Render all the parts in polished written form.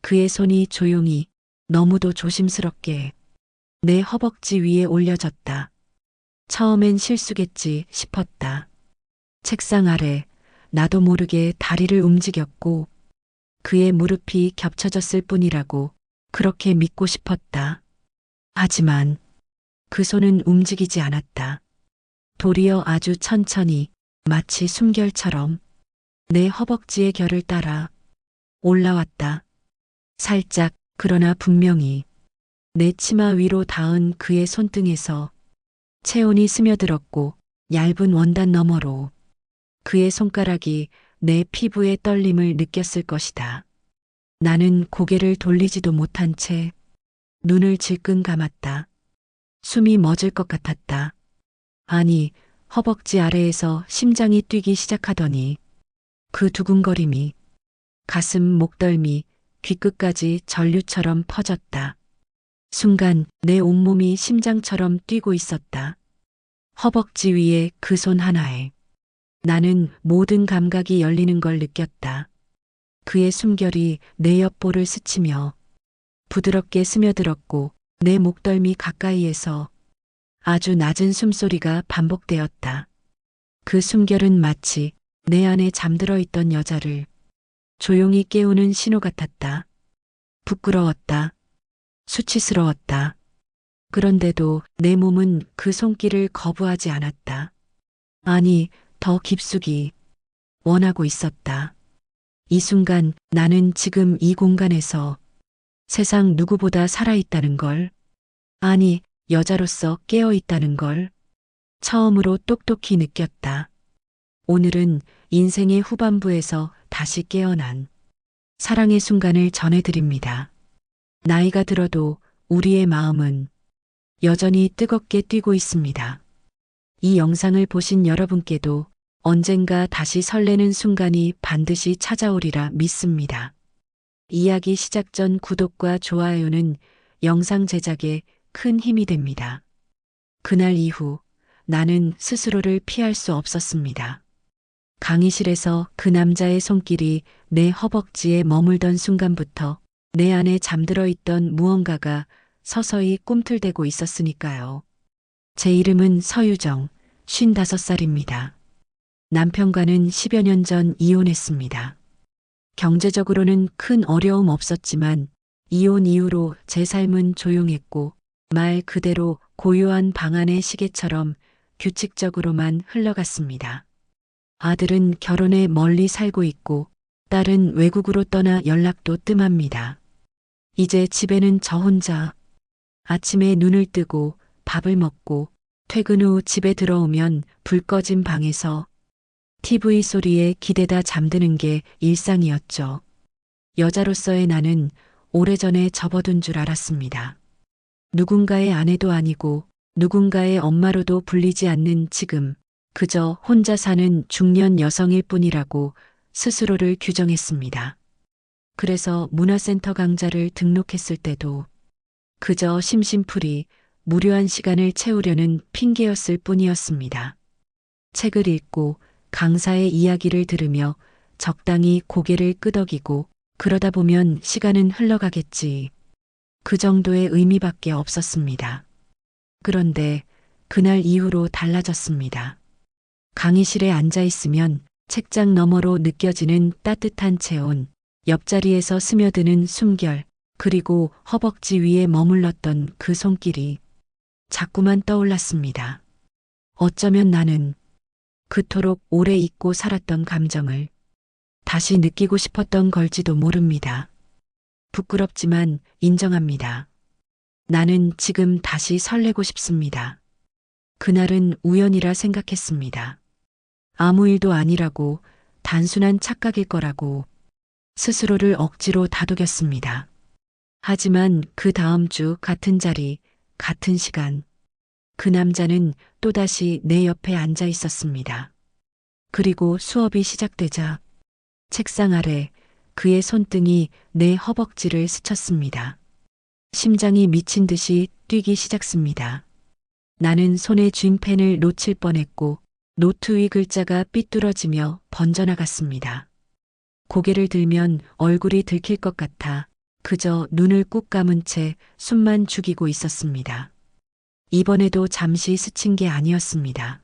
그의 손이 조용히, 너무도 조심스럽게 내 허벅지 위에 올려졌다. 처음엔 실수겠지 싶었다. 책상 아래 나도 모르게 다리를 움직였고 그의 무릎이 겹쳐졌을 뿐이라고 그렇게 믿고 싶었다. 하지만 그 손은 움직이지 않았다. 도리어 아주 천천히 마치 숨결처럼 내 허벅지의 결을 따라 올라왔다. 살짝 그러나 분명히 내 치마 위로 닿은 그의 손등에서 체온이 스며들었고 얇은 원단 너머로 그의 손가락이 내 피부의 떨림을 느꼈을 것이다. 나는 고개를 돌리지도 못한 채 눈을 질끈 감았다. 숨이 멎을 것 같았다. 아니, 허벅지 아래에서 심장이 뛰기 시작하더니 그 두근거림이 가슴, 목덜미, 귀끝까지 전류처럼 퍼졌다. 순간 내 온몸이 심장처럼 뛰고 있었다. 허벅지 위에 그 손 하나에 나는 모든 감각이 열리는 걸 느꼈다. 그의 숨결이 내 옆볼을 스치며 부드럽게 스며들었고 내 목덜미 가까이에서 아주 낮은 숨소리가 반복되었다. 그 숨결은 마치 내 안에 잠들어 있던 여자를 조용히 깨우는 신호 같았다. 부끄러웠다. 수치스러웠다. 그런데도 내 몸은 그 손길을 거부하지 않았다. 아니, 더 깊숙이 원하고 있었다. 이 순간 나는 지금 이 공간에서 세상 누구보다 살아있다는 걸, 아니, 여자로서 깨어있다는 걸 처음으로 똑똑히 느꼈다. 오늘은 인생의 후반부에서 다시 깨어난 사랑의 순간을 전해드립니다. 나이가 들어도 우리의 마음은 여전히 뜨겁게 뛰고 있습니다. 이 영상을 보신 여러분께도 언젠가 다시 설레는 순간이 반드시 찾아오리라 믿습니다. 이야기 시작 전 구독과 좋아요는 영상 제작에 큰 힘이 됩니다. 그날 이후 나는 스스로를 피할 수 없었습니다. 강의실에서 그 남자의 손길이 내 허벅지에 머물던 순간부터 내 안에 잠들어 있던 무언가가 서서히 꿈틀대고 있었으니까요. 제 이름은 서유정, 55살입니다. 남편과는 10여 년 전 이혼했습니다. 경제적으로는 큰 어려움 없었지만 이혼 이후로 제 삶은 조용했고 말 그대로 고요한 방 안의 시계처럼 규칙적으로만 흘러갔습니다. 아들은 결혼해 멀리 살고 있고 딸은 외국으로 떠나 연락도 뜸합니다. 이제 집에는 저 혼자 아침에 눈을 뜨고 밥을 먹고 퇴근 후 집에 들어오면 불 꺼진 방에서 TV 소리에 기대다 잠드는 게 일상이었죠. 여자로서의 나는 오래전에 접어둔 줄 알았습니다. 누군가의 아내도 아니고 누군가의 엄마로도 불리지 않는 지금 그저 혼자 사는 중년 여성일 뿐이라고 스스로를 규정했습니다. 그래서 문화센터 강좌를 등록했을 때도 그저 심심풀이 무료한 시간을 채우려는 핑계였을 뿐이었습니다. 책을 읽고 강사의 이야기를 들으며 적당히 고개를 끄덕이고 그러다 보면 시간은 흘러가겠지. 그 정도의 의미밖에 없었습니다. 그런데 그날 이후로 달라졌습니다. 강의실에 앉아 있으면 책장 너머로 느껴지는 따뜻한 체온, 옆자리에서 스며드는 숨결, 그리고 허벅지 위에 머물렀던 그 손길이 자꾸만 떠올랐습니다. 어쩌면 나는 그토록 오래 잊고 살았던 감정을 다시 느끼고 싶었던 걸지도 모릅니다. 부끄럽지만 인정합니다. 나는 지금 다시 설레고 싶습니다. 그날은 우연이라 생각했습니다. 아무 일도 아니라고, 단순한 착각일 거라고 스스로를 억지로 다독였습니다. 하지만 그 다음 주 같은 자리, 같은 시간, 그 남자는 또다시 내 옆에 앉아 있었습니다. 그리고 수업이 시작되자 책상 아래 그의 손등이 내 허벅지를 스쳤습니다. 심장이 미친 듯이 뛰기 시작습니다. 나는 손에 쥔 펜을 놓칠 뻔했고 노트 위 글자가 삐뚤어지며 번져나갔습니다. 고개를 들면 얼굴이 들킬 것 같아 그저 눈을 꾹 감은 채 숨만 죽이고 있었습니다. 이번에도 잠시 스친 게 아니었습니다.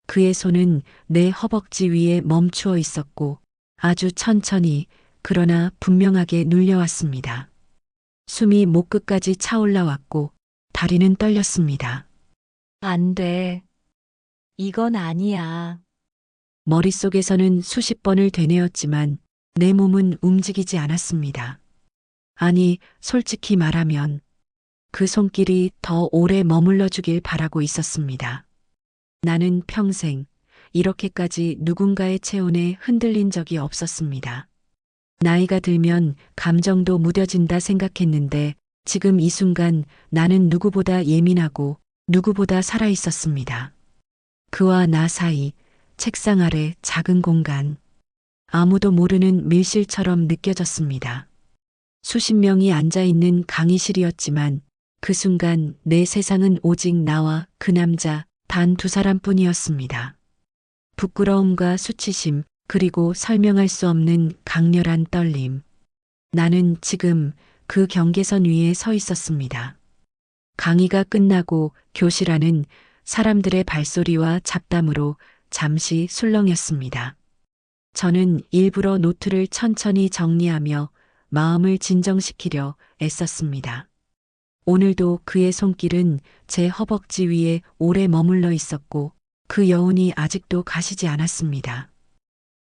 그의 손은 내 허벅지 위에 멈추어 있었고 아주 천천히 그러나 분명하게 눌려왔습니다. 숨이 목 끝까지 차올라왔고 다리는 떨렸습니다. 안 돼. 이건 아니야. 머릿속에서는 수십 번을 되뇌었지만 내 몸은 움직이지 않았습니다. 아니, 솔직히 말하면 그 손길이 더 오래 머물러 주길 바라고 있었습니다. 나는 평생 이렇게까지 누군가의 체온에 흔들린 적이 없었습니다. 나이가 들면 감정도 무뎌진다 생각했는데 지금 이 순간 나는 누구보다 예민하고 누구보다 살아 있었습니다. 그와 나 사이 책상 아래 작은 공간. 아무도 모르는 밀실처럼 느껴졌습니다. 수십 명이 앉아 있는 강의실이었지만 그 순간 내 세상은 오직 나와 그 남자 단 두 사람뿐이었습니다. 부끄러움과 수치심 그리고 설명할 수 없는 강렬한 떨림. 나는 지금 그 경계선 위에 서 있었습니다. 강의가 끝나고 교실 안은 사람들의 발소리와 잡담으로 잠시 술렁였습니다. 저는 일부러 노트를 천천히 정리하며 마음을 진정시키려 애썼습니다. 오늘도 그의 손길은 제 허벅지 위에 오래 머물러 있었고 그 여운이 아직도 가시지 않았습니다.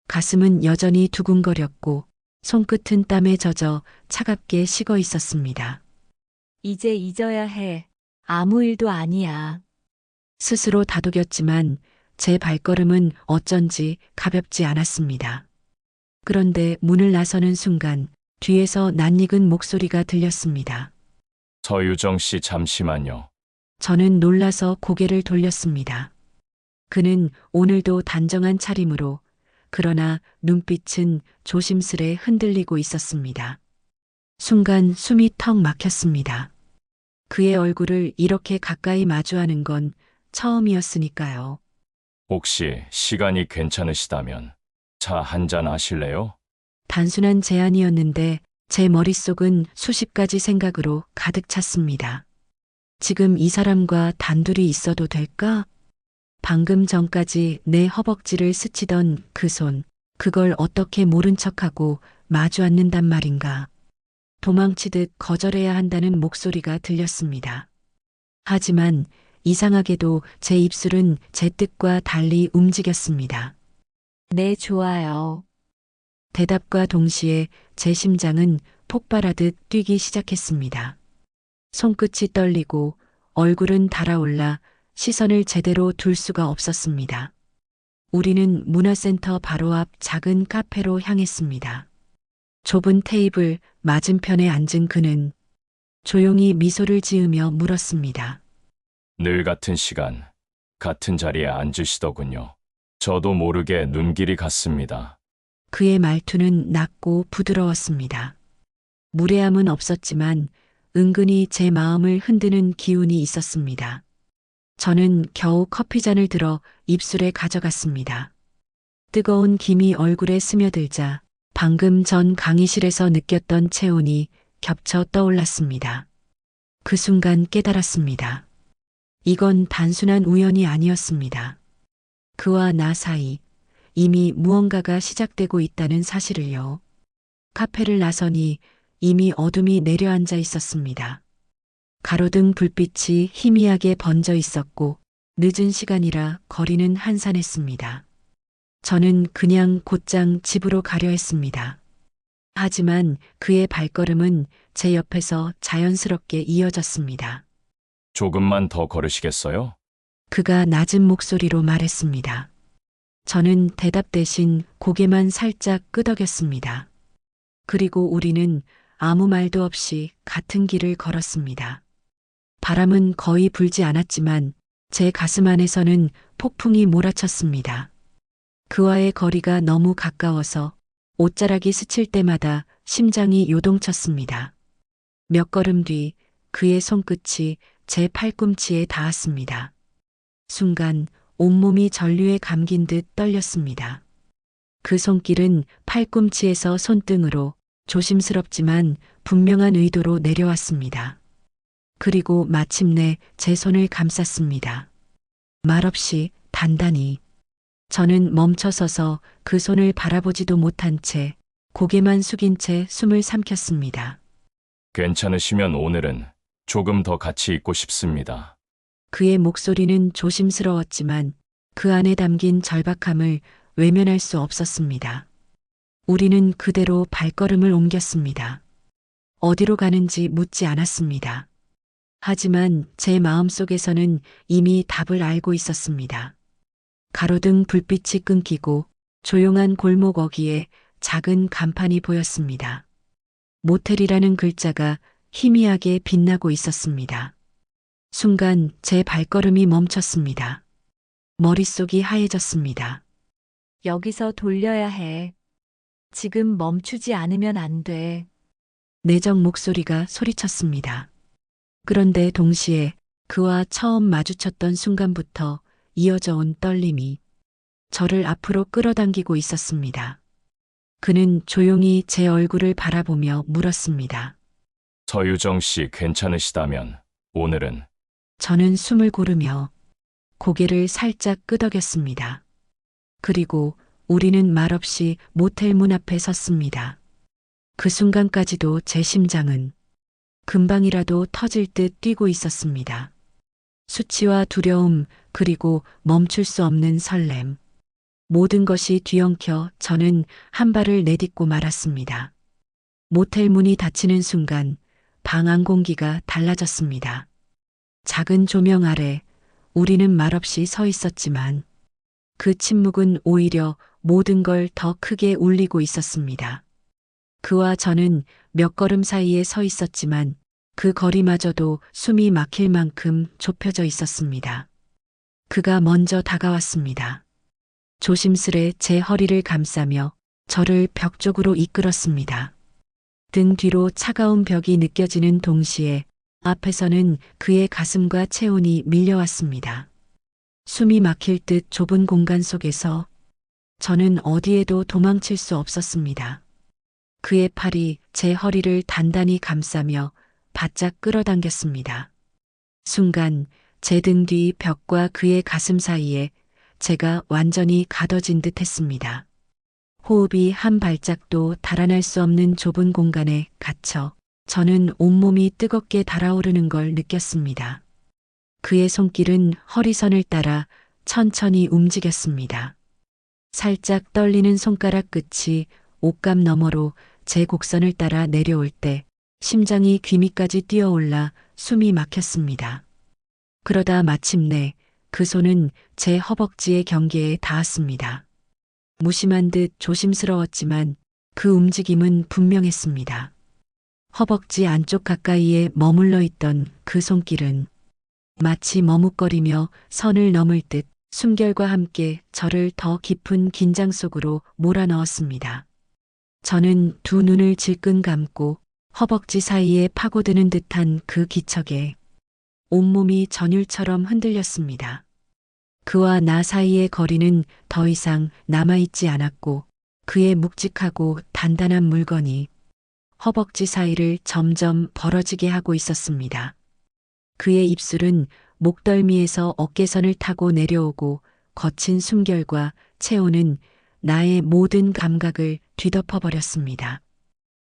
가슴은 여전히 두근거렸고 손끝은 땀에 젖어 차갑게 식어 있었습니다. 이제 잊어야 해. 아무 일도 아니야. 스스로 다독였지만 제 발걸음은 어쩐지 가볍지 않았습니다. 그런데 문을 나서는 순간 뒤에서 낯익은 목소리가 들렸습니다. 서유정 씨 잠시만요. 저는 놀라서 고개를 돌렸습니다. 그는 오늘도 단정한 차림으로 그러나 눈빛은 조심스레 흔들리고 있었습니다. 순간 숨이 턱 막혔습니다. 그의 얼굴을 이렇게 가까이 마주하는 건 처음이었으니까요. 혹시 시간이 괜찮으시다면 차 한잔 하실래요? 단순한 제안이었는데 제 머릿속은 수십 가지 생각으로 가득 찼습니다. 지금 이 사람과 단둘이 있어도 될까? 방금 전까지 내 허벅지를 스치던 그 손, 그걸 어떻게 모른 척하고 마주 앉는단 말인가. 도망치듯 거절해야 한다는 목소리가 들렸습니다. 하지만 이상하게도 제 입술은 제 뜻과 달리 움직였습니다. 네, 좋아요. 대답과 동시에 제 심장은 폭발하듯 뛰기 시작했습니다. 손끝이 떨리고 얼굴은 달아올라 시선을 제대로 둘 수가 없었습니다. 우리는 문화센터 바로 앞 작은 카페로 향했습니다. 좁은 테이블 맞은편에 앉은 그는 조용히 미소를 지으며 물었습니다. 늘 같은 시간, 같은 자리에 앉으시더군요. 저도 모르게 눈길이 갔습니다. 그의 말투는 낮고 부드러웠습니다. 무례함은 없었지만 은근히 제 마음을 흔드는 기운이 있었습니다. 저는 겨우 커피잔을 들어 입술에 가져갔습니다. 뜨거운 김이 얼굴에 스며들자 방금 전 강의실에서 느꼈던 체온이 겹쳐 떠올랐습니다. 그 순간 깨달았습니다. 이건 단순한 우연이 아니었습니다. 그와 나 사이 이미 무언가가 시작되고 있다는 사실을요. 카페를 나서니 이미 어둠이 내려앉아 있었습니다. 가로등 불빛이 희미하게 번져 있었고 늦은 시간이라 거리는 한산했습니다. 저는 그냥 곧장 집으로 가려 했습니다. 하지만 그의 발걸음은 제 옆에서 자연스럽게 이어졌습니다. 조금만 더 걸으시겠어요? 그가 낮은 목소리로 말했습니다. 저는 대답 대신 고개만 살짝 끄덕였습니다. 그리고 우리는 아무 말도 없이 같은 길을 걸었습니다. 바람은 거의 불지 않았지만 제 가슴 안에서는 폭풍이 몰아쳤습니다. 그와의 거리가 너무 가까워서 옷자락이 스칠 때마다 심장이 요동쳤습니다. 몇 걸음 뒤 그의 손끝이 제 팔꿈치에 닿았습니다. 순간 온몸이 전류에 감긴 듯 떨렸습니다. 그 손길은 팔꿈치에서 손등으로 조심스럽지만 분명한 의도로 내려왔습니다. 그리고 마침내 제 손을 감쌌습니다. 말없이 단단히. 저는 멈춰서서 그 손을 바라보지도 못한 채 고개만 숙인 채 숨을 삼켰습니다. 괜찮으시면 오늘은 조금 더 같이 있고 싶습니다. 그의 목소리는 조심스러웠지만 그 안에 담긴 절박함을 외면할 수 없었습니다. 우리는 그대로 발걸음을 옮겼습니다. 어디로 가는지 묻지 않았습니다. 하지만 제 마음속에서는 이미 답을 알고 있었습니다. 가로등 불빛이 끊기고 조용한 골목 어귀에 작은 간판이 보였습니다. 모텔이라는 글자가 희미하게 빛나고 있었습니다. 순간 제 발걸음이 멈췄습니다. 머릿속이 하얘졌습니다. 여기서 돌려야 해. 지금 멈추지 않으면 안 돼. 내적 목소리가 소리쳤습니다. 그런데 동시에 그와 처음 마주쳤던 순간부터 이어져 온 떨림이 저를 앞으로 끌어당기고 있었습니다. 그는 조용히 제 얼굴을 바라보며 물었습니다. 서유정 씨 괜찮으시다면 오늘은 저는 숨을 고르며 고개를 살짝 끄덕였습니다. 그리고 우리는 말없이 모텔 문 앞에 섰습니다. 그 순간까지도 제 심장은 금방이라도 터질 듯 뛰고 있었습니다. 수치와 두려움, 그리고 멈출 수 없는 설렘. 모든 것이 뒤엉켜 저는 한 발을 내딛고 말았습니다. 모텔 문이 닫히는 순간 방 안 공기가 달라졌습니다. 작은 조명 아래 우리는 말없이 서 있었지만 그 침묵은 오히려 모든 걸 더 크게 울리고 있었습니다. 그와 저는 몇 걸음 사이에 서 있었지만 그 거리마저도 숨이 막힐 만큼 좁혀져 있었습니다. 그가 먼저 다가왔습니다. 조심스레 제 허리를 감싸며 저를 벽 쪽으로 이끌었습니다. 등 뒤로 차가운 벽이 느껴지는 동시에 앞에서는 그의 가슴과 체온이 밀려왔습니다. 숨이 막힐 듯 좁은 공간 속에서 저는 어디에도 도망칠 수 없었습니다. 그의 팔이 제 허리를 단단히 감싸며 바짝 끌어당겼습니다. 순간 제 등 뒤 벽과 그의 가슴 사이에 제가 완전히 가둬진 듯 했습니다. 호흡이 한 발짝도 달아날 수 없는 좁은 공간에 갇혀 저는 온몸이 뜨겁게 달아오르는 걸 느꼈습니다. 그의 손길은 허리선을 따라 천천히 움직였습니다. 살짝 떨리는 손가락 끝이 옷감 너머로 제 곡선을 따라 내려올 때 심장이 귀미까지 뛰어올라 숨이 막혔습니다. 그러다 마침내 그 손은 제 허벅지의 경계에 닿았습니다. 무심한 듯 조심스러웠지만 그 움직임은 분명했습니다. 허벅지 안쪽 가까이에 머물러 있던 그 손길은 마치 머뭇거리며 선을 넘을 듯 숨결과 함께 저를 더 깊은 긴장 속으로 몰아넣었습니다. 저는 두 눈을 질끈 감고 허벅지 사이에 파고드는 듯한 그 기척에 온몸이 전율처럼 흔들렸습니다. 그와 나 사이의 거리는 더 이상 남아있지 않았고 그의 묵직하고 단단한 물건이 허벅지 사이를 점점 벌어지게 하고 있었습니다. 그의 입술은 목덜미에서 어깨선을 타고 내려오고 거친 숨결과 체온은 나의 모든 감각을 뒤덮어버렸습니다.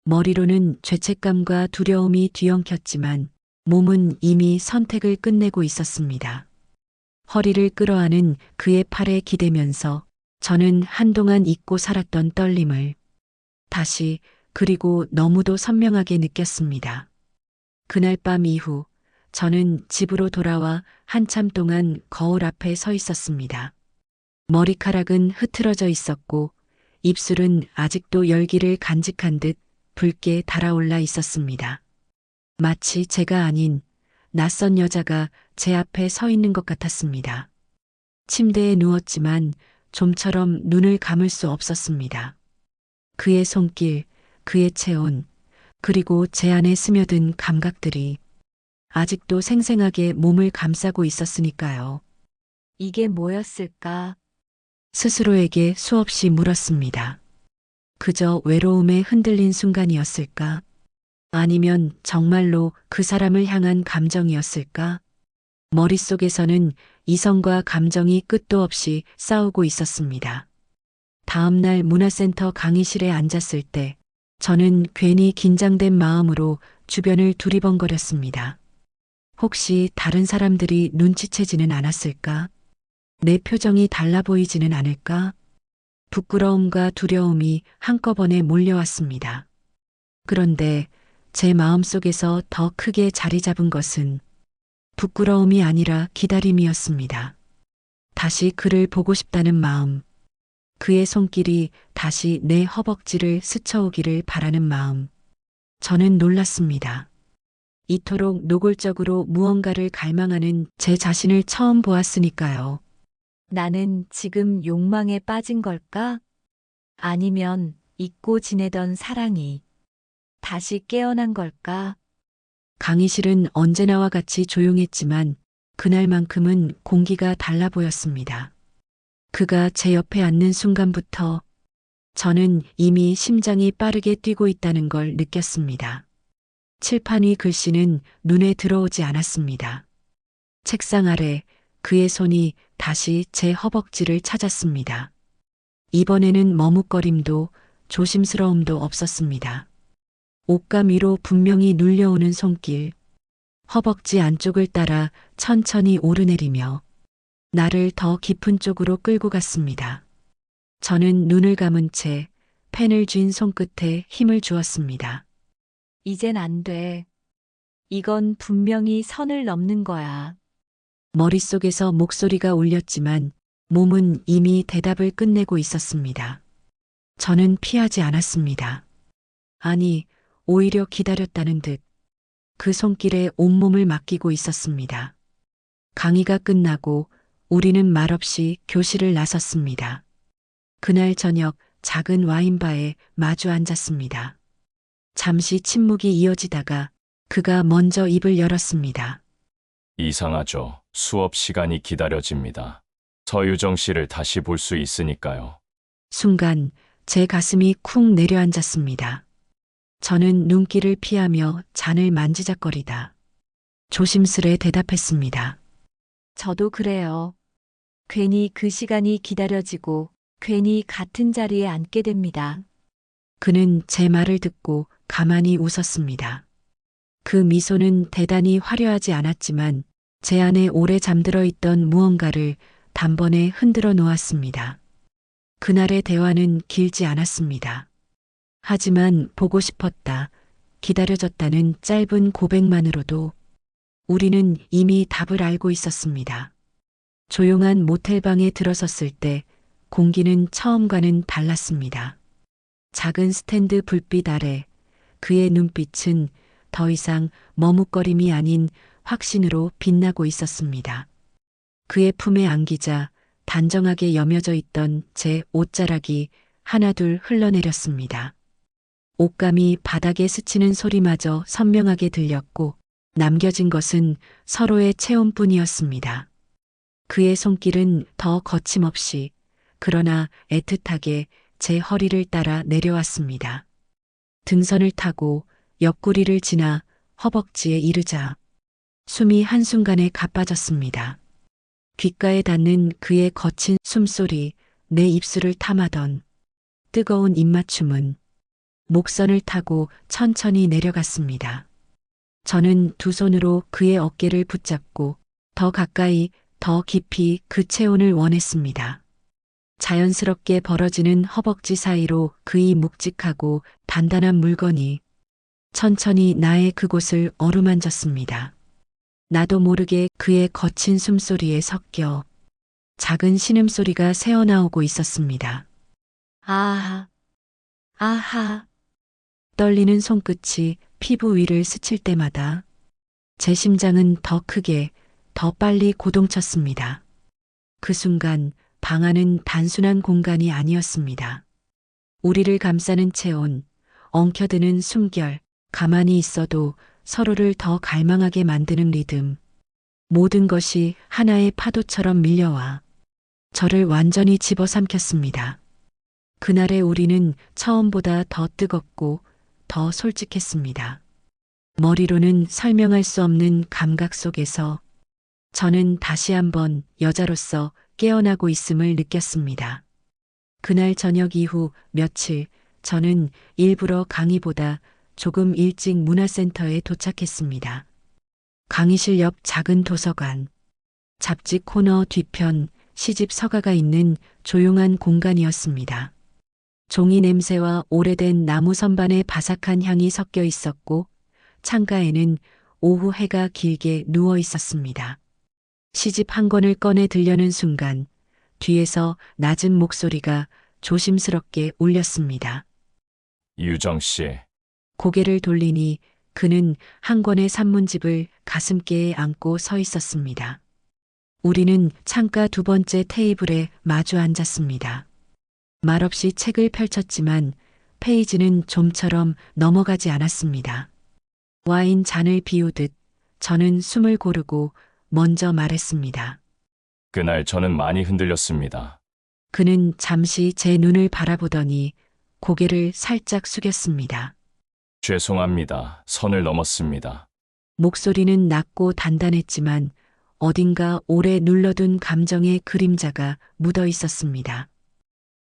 머리로는 죄책감과 두려움이 뒤엉켰지만 몸은 이미 선택을 끝내고 있었습니다. 허리를 끌어안은 그의 팔에 기대면서 저는 한동안 잊고 살았던 떨림을 다시 그리고 너무도 선명하게 느꼈습니다. 그날 밤 이후 저는 집으로 돌아와 한참 동안 거울 앞에 서 있었습니다. 머리카락은 흐트러져 있었고 입술은 아직도 열기를 간직한 듯 붉게 달아올라 있었습니다. 마치 제가 아닌 낯선 여자가 제 앞에 서 있는 것 같았습니다. 침대에 누웠지만 좀처럼 눈을 감을 수 없었습니다. 그의 손길, 그의 체온, 그리고 제 안에 스며든 감각들이 아직도 생생하게 몸을 감싸고 있었으니까요. 이게 뭐였을까? 스스로에게 수없이 물었습니다. 그저 외로움에 흔들린 순간이었을까? 아니면 정말로 그 사람을 향한 감정이었을까? 머릿속에서는 이성과 감정이 끝도 없이 싸우고 있었습니다. 다음날 문화센터 강의실에 앉았을 때 저는 괜히 긴장된 마음으로 주변을 두리번거렸습니다. 혹시 다른 사람들이 눈치채지는 않았을까? 내 표정이 달라 보이지는 않을까? 부끄러움과 두려움이 한꺼번에 몰려왔습니다. 그런데 제 마음속에서 더 크게 자리 잡은 것은 부끄러움이 아니라 기다림이었습니다. 다시 그를 보고 싶다는 마음, 그의 손길이 다시 내 허벅지를 스쳐오기를 바라는 마음. 저는 놀랐습니다. 이토록 노골적으로 무언가를 갈망하는 제 자신을 처음 보았으니까요. 나는 지금 욕망에 빠진 걸까? 아니면 잊고 지내던 사랑이 다시 깨어난 걸까? 강의실은 언제나와 같이 조용했지만 그날만큼은 공기가 달라 보였습니다. 그가 제 옆에 앉는 순간부터 저는 이미 심장이 빠르게 뛰고 있다는 걸 느꼈습니다. 칠판 위 글씨는 눈에 들어오지 않았습니다. 책상 아래 그의 손이 다시 제 허벅지를 찾았습니다. 이번에는 머뭇거림도 조심스러움도 없었습니다. 옷감 위로 분명히 눌려오는 손길, 허벅지 안쪽을 따라 천천히 오르내리며 나를 더 깊은 쪽으로 끌고 갔습니다. 저는 눈을 감은 채 펜을 쥔 손끝에 힘을 주었습니다. 이젠 안 돼. 이건 분명히 선을 넘는 거야. 머릿속에서 목소리가 울렸지만 몸은 이미 대답을 끝내고 있었습니다. 저는 피하지 않았습니다. 아니, 오히려 기다렸다는 듯 그 손길에 온몸을 맡기고 있었습니다. 강의가 끝나고 우리는 말없이 교실을 나섰습니다. 그날 저녁 작은 와인바에 마주 앉았습니다. 잠시 침묵이 이어지다가 그가 먼저 입을 열었습니다. 이상하죠. 수업 시간이 기다려집니다. 서유정 씨를 다시 볼 수 있으니까요. 순간 제 가슴이 쿵 내려앉았습니다. 저는 눈길을 피하며 잔을 만지작거리다 조심스레 대답했습니다. 저도 그래요. 괜히 그 시간이 기다려지고 괜히 같은 자리에 앉게 됩니다. 그는 제 말을 듣고 가만히 웃었습니다. 그 미소는 대단히 화려하지 않았지만 제 안에 오래 잠들어 있던 무언가를 단번에 흔들어 놓았습니다. 그날의 대화는 길지 않았습니다. 하지만 보고 싶었다, 기다려졌다는 짧은 고백만으로도 우리는 이미 답을 알고 있었습니다. 조용한 모텔방에 들어섰을 때 공기는 처음과는 달랐습니다. 작은 스탠드 불빛 아래 그의 눈빛은 더 이상 머뭇거림이 아닌 확신으로 빛나고 있었습니다. 그의 품에 안기자 단정하게 여며져 있던 제 옷자락이 하나둘 흘러내렸습니다. 옷감이 바닥에 스치는 소리마저 선명하게 들렸고 남겨진 것은 서로의 체온뿐이었습니다. 그의 손길은 더 거침없이 그러나 애틋하게 제 허리를 따라 내려왔습니다. 등선을 타고 옆구리를 지나 허벅지에 이르자 숨이 한순간에 가빠졌습니다. 귓가에 닿는 그의 거친 숨소리, 내 입술을 탐하던 뜨거운 입맞춤은 목선을 타고 천천히 내려갔습니다. 저는 두 손으로 그의 어깨를 붙잡고 더 가까이, 더 깊이 그 체온을 원했습니다. 자연스럽게 벌어지는 허벅지 사이로 그의 묵직하고 단단한 물건이 천천히 나의 그곳을 어루만졌습니다. 나도 모르게 그의 거친 숨소리에 섞여 작은 신음소리가 새어나오고 있었습니다. 아하, 아하. 떨리는 손끝이 피부 위를 스칠 때마다 제 심장은 더 크게, 더 빨리 고동쳤습니다. 그 순간 방 안은 단순한 공간이 아니었습니다. 우리를 감싸는 체온, 엉켜드는 숨결, 가만히 있어도 서로를 더 갈망하게 만드는 리듬. 모든 것이 하나의 파도처럼 밀려와 저를 완전히 집어삼켰습니다. 그날의 우리는 처음보다 더 뜨겁고 더 솔직했습니다. 머리로는 설명할 수 없는 감각 속에서 저는 다시 한번 여자로서 깨어나고 있음을 느꼈습니다. 그날 저녁 이후 며칠 저는 일부러 강의보다 조금 일찍 문화센터에 도착했습니다. 강의실 옆 작은 도서관, 잡지 코너 뒤편 시집 서가가 있는 조용한 공간이었습니다. 종이 냄새와 오래된 나무 선반의 바삭한 향이 섞여 있었고 창가에는 오후 해가 길게 누워 있었습니다. 시집 한 권을 꺼내 들려는 순간 뒤에서 낮은 목소리가 조심스럽게 울렸습니다. 유정 씨, 고개를 돌리니 그는 한 권의 산문집을 가슴께에 안고 서 있었습니다. 우리는 창가 두 번째 테이블에 마주 앉았습니다. 말없이 책을 펼쳤지만 페이지는 좀처럼 넘어가지 않았습니다. 와인 잔을 비우듯 저는 숨을 고르고 먼저 말했습니다. 그날 저는 많이 흔들렸습니다. 그는 잠시 제 눈을 바라보더니 고개를 살짝 숙였습니다. 죄송합니다. 선을 넘었습니다. 목소리는 낮고 단단했지만 어딘가 오래 눌러둔 감정의 그림자가 묻어 있었습니다.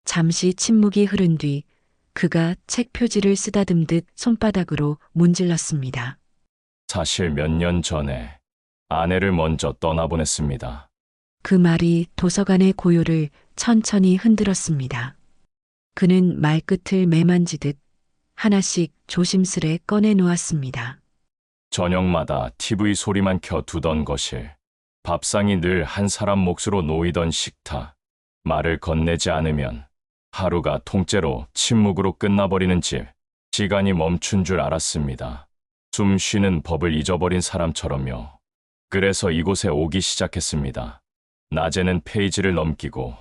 잠시 침묵이 흐른 뒤 그가 책 표지를 쓰다듬듯 손바닥으로 문질렀습니다. 사실 몇 년 전에 아내를 먼저 떠나보냈습니다. 그 말이 도서관의 고요를 천천히 흔들었습니다. 그는 말끝을 매만지듯 하나씩 조심스레 꺼내 놓았습니다. 저녁마다 TV 소리만 켜두던 거실, 밥상이 늘 한 사람 몫으로 놓이던 식탁, 말을 건네지 않으면 하루가 통째로 침묵으로 끝나버리는 집, 시간이 멈춘 줄 알았습니다. 숨 쉬는 법을 잊어버린 사람처럼요. 그래서 이곳에 오기 시작했습니다. 낮에는 페이지를 넘기고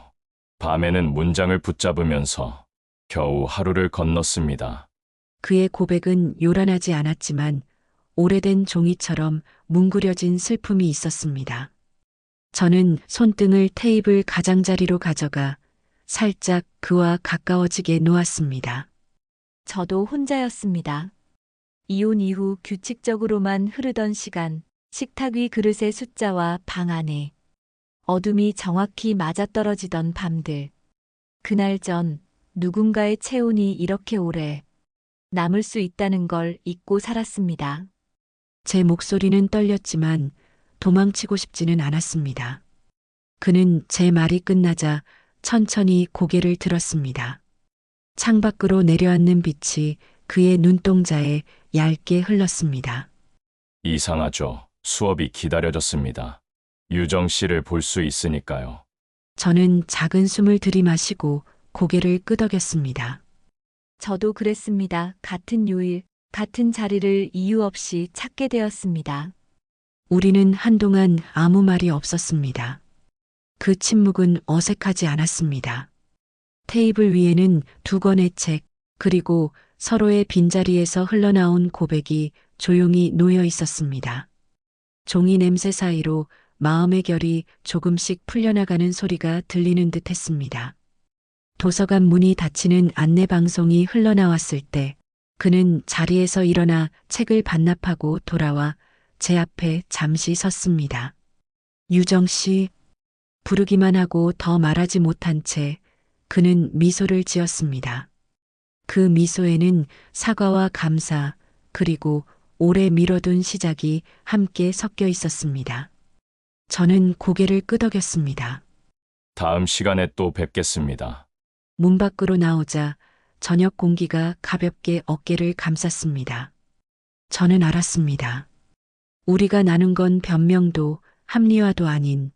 밤에는 문장을 붙잡으면서 겨우 하루를 건넜습니다. 그의 고백은 요란하지 않았지만 오래된 종이처럼 뭉그려진 슬픔이 있었습니다. 저는 손등을 테이블 가장자리로 가져가 살짝 그와 가까워지게 놓았습니다. 저도 혼자였습니다. 이혼 이후 규칙적으로만 흐르던 시간, 식탁 위 그릇의 숫자와 방 안에 어둠이 정확히 맞아떨어지던 밤들. 그날 전 누군가의 체온이 이렇게 오래 남을 수 있다는 걸 잊고 살았습니다. 제 목소리는 떨렸지만 도망치고 싶지는 않았습니다. 그는 제 말이 끝나자 천천히 고개를 들었습니다. 창밖으로 내려앉는 빛이 그의 눈동자에 얇게 흘렀습니다. 이상하죠. 수업이 기다려졌습니다. 유정 씨를 볼 수 있으니까요. 저는 작은 숨을 들이마시고 고개를 끄덕였습니다. 저도 그랬습니다. 같은 요일, 같은 자리를 이유 없이 찾게 되었습니다. 우리는 한동안 아무 말이 없었습니다. 그 침묵은 어색하지 않았습니다. 테이블 위에는 두 권의 책, 그리고 서로의 빈자리에서 흘러나온 고백이 조용히 놓여 있었습니다. 종이 냄새 사이로 마음의 결이 조금씩 풀려나가는 소리가 들리는 듯 했습니다. 도서관 문이 닫히는 안내방송이 흘러나왔을 때 그는 자리에서 일어나 책을 반납하고 돌아와 제 앞에 잠시 섰습니다. 유정 씨, 부르기만 하고 더 말하지 못한 채 그는 미소를 지었습니다. 그 미소에는 사과와 감사, 그리고 오래 미뤄둔 시작이 함께 섞여 있었습니다. 저는 고개를 끄덕였습니다. 다음 시간에 또 뵙겠습니다. 문 밖으로 나오자 저녁 공기가 가볍게 어깨를 감쌌습니다. 저는 알았습니다. 우리가 나눈 건 변명도 합리화도 아닌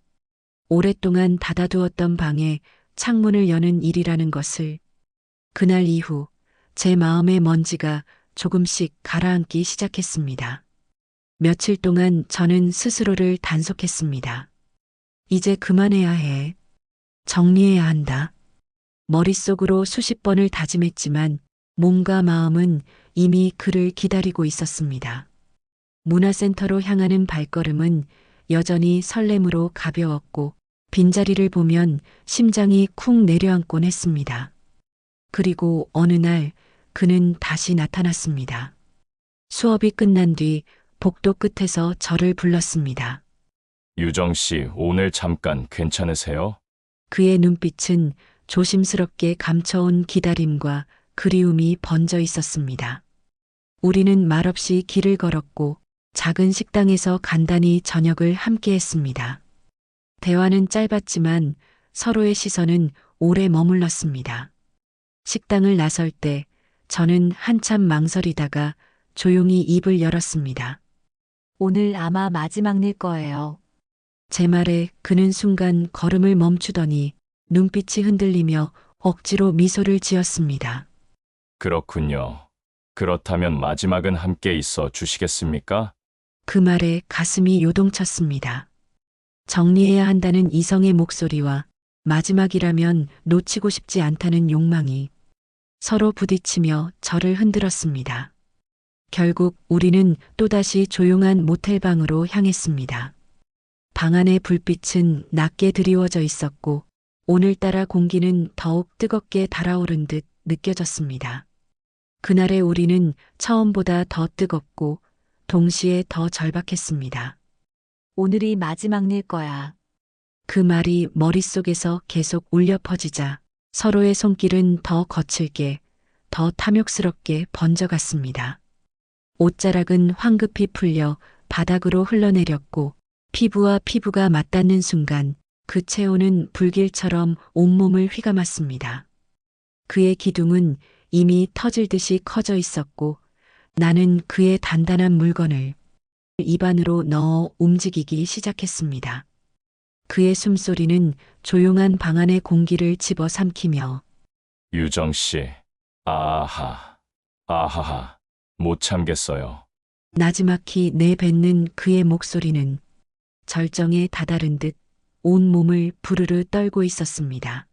오랫동안 닫아두었던 방에 창문을 여는 일이라는 것을. 그날 이후 제 마음의 먼지가 조금씩 가라앉기 시작했습니다. 며칠 동안 저는 스스로를 단속했습니다. 이제 그만해야 해. 정리해야 한다. 머릿속으로 수십 번을 다짐했지만 몸과 마음은 이미 그를 기다리고 있었습니다. 문화센터로 향하는 발걸음은 여전히 설렘으로 가벼웠고 빈자리를 보면 심장이 쿵 내려앉곤 했습니다. 그리고 어느 날 그는 다시 나타났습니다. 수업이 끝난 뒤 복도 끝에서 저를 불렀습니다. 유정 씨, 오늘 잠깐 괜찮으세요? 그의 눈빛은 조심스럽게 감춰온 기다림과 그리움이 번져 있었습니다. 우리는 말없이 길을 걸었고 작은 식당에서 간단히 저녁을 함께 했습니다. 대화는 짧았지만 서로의 시선은 오래 머물렀습니다. 식당을 나설 때 저는 한참 망설이다가 조용히 입을 열었습니다. 오늘 아마 마지막일 거예요. 제 말에 그는 순간 걸음을 멈추더니 눈빛이 흔들리며 억지로 미소를 지었습니다. 그렇군요. 그렇다면 마지막은 함께 있어 주시겠습니까? 그 말에 가슴이 요동쳤습니다. 정리해야 한다는 이성의 목소리와 마지막이라면 놓치고 싶지 않다는 욕망이 서로 부딪히며 저를 흔들었습니다. 결국 우리는 또다시 조용한 모텔방으로 향했습니다. 방 안의 불빛은 낮게 드리워져 있었고 오늘따라 공기는 더욱 뜨겁게 달아오른 듯 느껴졌습니다. 그날의 우리는 처음보다 더 뜨겁고 동시에 더 절박했습니다. 오늘이 마지막일 거야. 그 말이 머릿속에서 계속 울려 퍼지자 서로의 손길은 더 거칠게, 더 탐욕스럽게 번져갔습니다. 옷자락은 황급히 풀려 바닥으로 흘러내렸고 피부와 피부가 맞닿는 순간 그 체온은 불길처럼 온몸을 휘감았습니다. 그의 기둥은 이미 터질 듯이 커져 있었고 나는 그의 단단한 물건을 입안으로 넣어 움직이기 시작했습니다. 그의 숨소리는 조용한 방 안의 공기를 집어삼키며 유정 씨, 아하, 아하하, 못 참겠어요. 나지막히 내뱉는 그의 목소리는 절정에 다다른 듯 온몸을 부르르 떨고 있었습니다.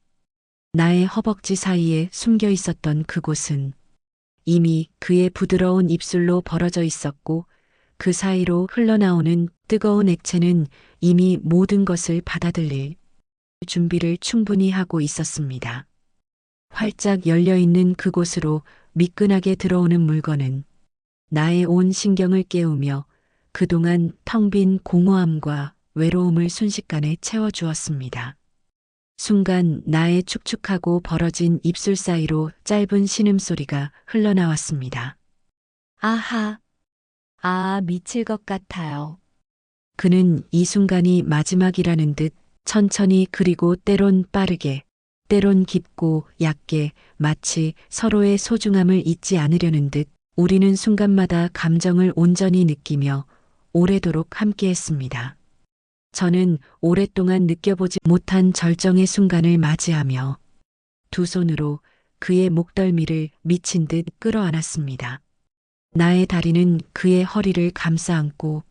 나의 허벅지 사이에 숨겨 있었던 그곳은 이미 그의 부드러운 입술로 벌어져 있었고 그 사이로 흘러나오는 뜨거운 액체는 이미 모든 것을 받아들일 준비를 충분히 하고 있었습니다. 활짝 열려있는 그곳으로 미끈하게 들어오는 물건은 나의 온 신경을 깨우며 그동안 텅 빈 공허함과 외로움을 순식간에 채워주었습니다. 순간 나의 축축하고 벌어진 입술 사이로 짧은 신음소리가 흘러나왔습니다. 아하. 아, 미칠 것 같아요. 그는 이 순간이 마지막이라는 듯 천천히 그리고 때론 빠르게, 때론 깊고 얕게 마치 서로의 소중함을 잊지 않으려는 듯 우리는 순간마다 감정을 온전히 느끼며 오래도록 함께했습니다. 저는 오랫동안 느껴보지 못한 절정의 순간을 맞이하며 두 손으로 그의 목덜미를 미친 듯 끌어안았습니다. 나의 다리는 그의 허리를 감싸 안고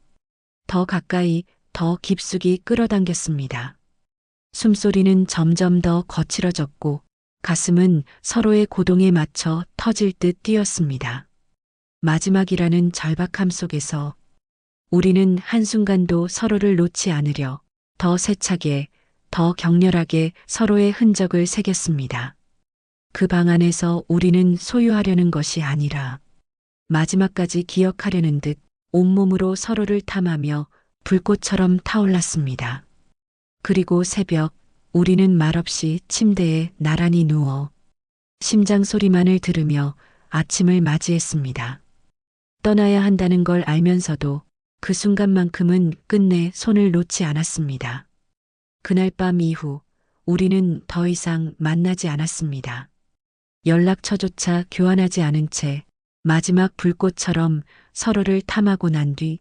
더 가까이, 더 깊숙이 끌어당겼습니다. 숨소리는 점점 더 거칠어졌고 가슴은 서로의 고동에 맞춰 터질 듯 뛰었습니다. 마지막이라는 절박함 속에서 우리는 한순간도 서로를 놓지 않으려 더 세차게, 더 격렬하게 서로의 흔적을 새겼습니다. 그 방 안에서 우리는 소유하려는 것이 아니라 마지막까지 기억하려는 듯 온몸으로 서로를 탐하며 불꽃처럼 타올랐습니다. 그리고 새벽, 우리는 말없이 침대에 나란히 누워 심장 소리만을 들으며 아침을 맞이했습니다. 떠나야 한다는 걸 알면서도 그 순간만큼은 끝내 손을 놓지 않았습니다. 그날 밤 이후 우리는 더 이상 만나지 않았습니다. 연락처조차 교환하지 않은 채 마지막 불꽃처럼 서로를 탐하고 난 뒤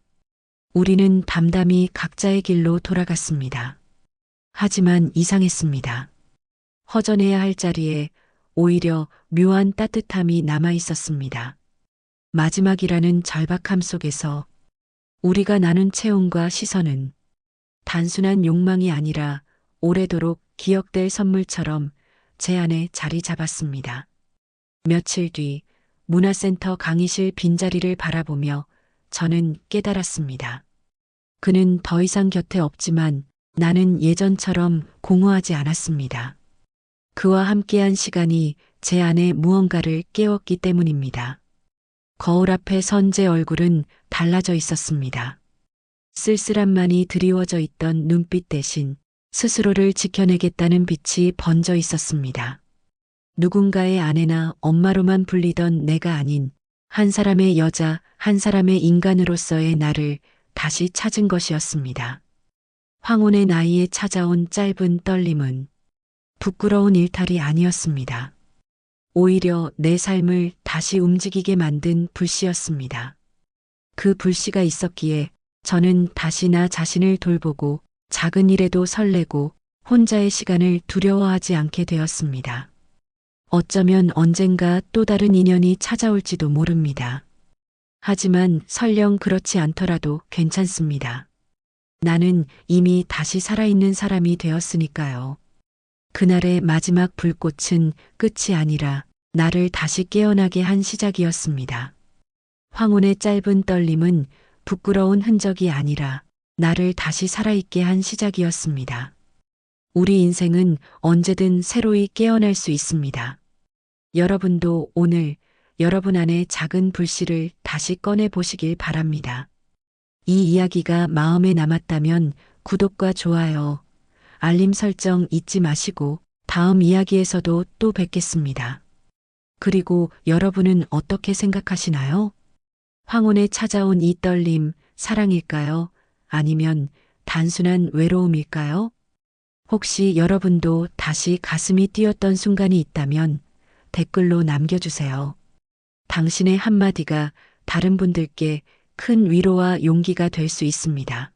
우리는 담담히 각자의 길로 돌아갔습니다. 하지만 이상했습니다. 허전해야 할 자리에 오히려 묘한 따뜻함이 남아 있었습니다. 마지막이라는 절박함 속에서 우리가 나눈 체온과 시선은 단순한 욕망이 아니라 오래도록 기억될 선물처럼 제 안에 자리 잡았습니다. 며칠 뒤 문화센터 강의실 빈자리를 바라보며 저는 깨달았습니다. 그는 더 이상 곁에 없지만 나는 예전처럼 공허하지 않았습니다. 그와 함께한 시간이 제 안에 무언가를 깨웠기 때문입니다. 거울 앞에 선 제 얼굴은 달라져 있었습니다. 쓸쓸함만이 드리워져 있던 눈빛 대신 스스로를 지켜내겠다는 빛이 번져 있었습니다. 누군가의 아내나 엄마로만 불리던 내가 아닌 한 사람의 여자, 한 사람의 인간으로서의 나를 다시 찾은 것이었습니다. 황혼의 나이에 찾아온 짧은 떨림은 부끄러운 일탈이 아니었습니다. 오히려 내 삶을 다시 움직이게 만든 불씨였습니다. 그 불씨가 있었기에 저는 다시 나 자신을 돌보고 작은 일에도 설레고 혼자의 시간을 두려워하지 않게 되었습니다. 어쩌면 언젠가 또 다른 인연이 찾아올지도 모릅니다. 하지만 설령 그렇지 않더라도 괜찮습니다. 나는 이미 다시 살아있는 사람이 되었으니까요. 그날의 마지막 불꽃은 끝이 아니라 나를 다시 깨어나게 한 시작이었습니다. 황혼의 짧은 떨림은 부끄러운 흔적이 아니라 나를 다시 살아있게 한 시작이었습니다. 우리 인생은 언제든 새로이 깨어날 수 있습니다. 여러분도 오늘 여러분 안에 작은 불씨를 다시 꺼내 보시길 바랍니다. 이 이야기가 마음에 남았다면 구독과 좋아요, 알림 설정 잊지 마시고 다음 이야기에서도 또 뵙겠습니다. 그리고 여러분은 어떻게 생각하시나요? 황혼에 찾아온 이 떨림, 사랑일까요? 아니면 단순한 외로움일까요? 혹시 여러분도 다시 가슴이 뛰었던 순간이 있다면 댓글로 남겨주세요. 당신의 한마디가 다른 분들께 큰 위로와 용기가 될 수 있습니다.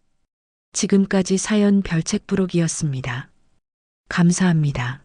지금까지 사연 별책 부록이었습니다. 감사합니다.